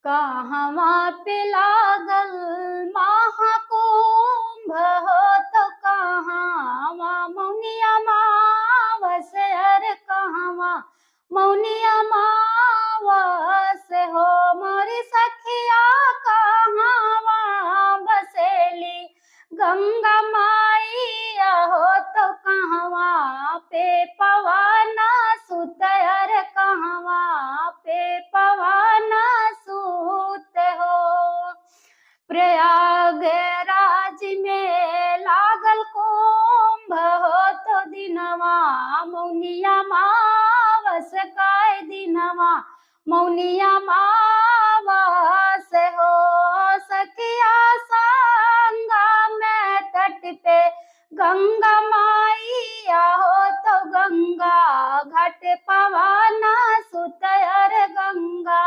कहवा पे लागल महाकुंभ हो तो कहवा मौनिया मावस अर कहवा मौनिया मावस हो मोरी सखिया कहवा बसेली गंगा माईया हो तो कहवा पे पवन सुत अर कहवा पे पवन सूत हो। प्रयागराज में लागल कुंभ हो तो दिनवा मौनिया मावस काय दिनवा मौनिया मावस हो। सखिया संगा में तट पे गंगा माईया हो तो गंगा घाट पवन सुत अर गंगा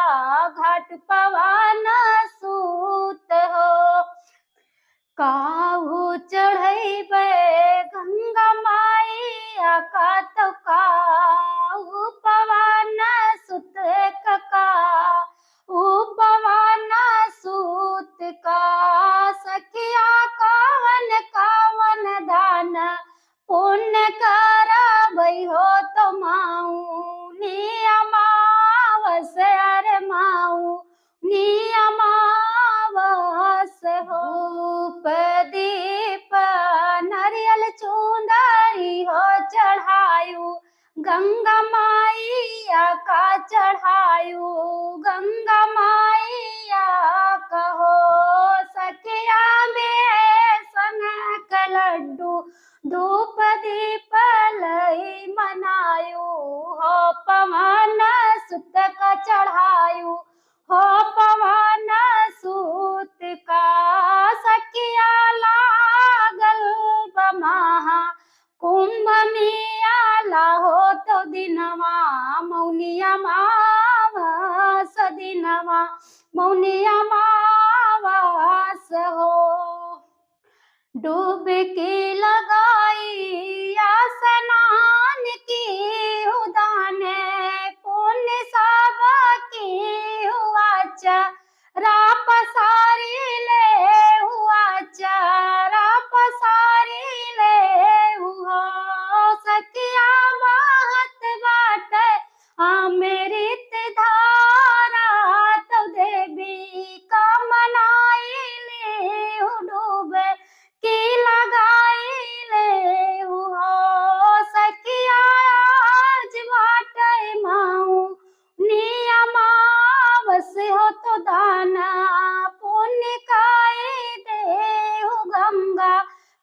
घाट पवन सूत हो। काहू चढ़ैबे गंगा माईया का तो काहू पवन सुत का पवन सूत का। सखिया कावन कावन दान पुण्य करबै हो तो माऊ नियमावस अरे माऊ नियमावस हो। धूप दीप नारियल चुंदरी हो चढ़ायु गंगा माईया का चढ़ायु गंगा माईया कहो। सखिया बेसन का लड्डू धूप दीप लई मनायु हो पवन सुत का चढ़ायु हो पवन सूत का। सखिया लागल बमहा कुंभ मियाला हो तो दिनवा मौनिया मावस दिनवा मौनिया मावस हो। डुबकी लगाई स्नान की उदाने पुण्य सब की हुआ राप सारी ले हुआ राप सारी ले हुआ। सखिया महत बाट अमृत धारा तो देवी का मनाई ले डूबे की लगाई ले हो। सखिया आज बाटे माऊ नियमावस हो तो दाना पुण्य काई दे हो गंगा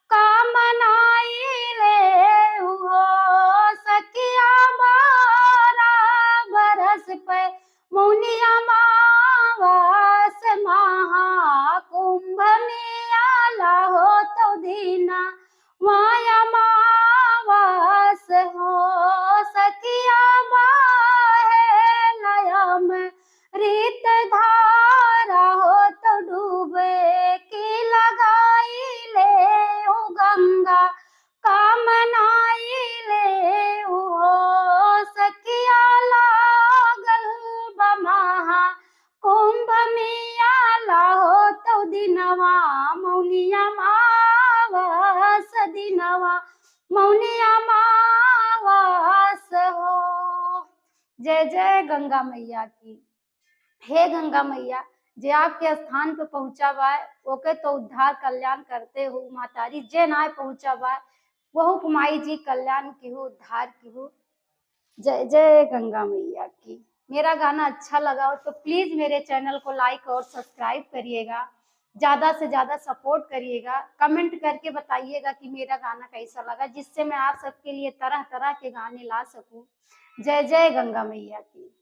का मनाई ले हो। सखिया 12 बरस पे मौनिया मावस महाकुंभ मियाला हो तो दीना माया मावस हो। सखिया बाहे लयम रीत धारा हो तो डूबे की लगाई ले हो गंगा का मनाई ले हो। सखिया लागल बमहा कुंभ मियाला हो तो दिनवा मौनिया मावस दिनवा मौनिया मावस हो। जय जय गंगा मैया की। हे गंगा मैया जे आपके स्थान पे पहुंचा बा ओके तो उद्धार कल्याण करते हो मातारी जे नाय पहुंचा बा वह कुमाई जी कल्याण की हो उद्धार की हो। जय जय गंगा मैया की। मेरा गाना अच्छा लगा हो तो प्लीज मेरे चैनल को लाइक और सब्सक्राइब करिएगा, ज्यादा से ज्यादा सपोर्ट करिएगा, कमेंट करके बताइएगा कि मेरा गाना कैसा लगा जिससे मैं आप सबके लिए तरह तरह के गाने ला सकूं। जय जय गंगा मैया की।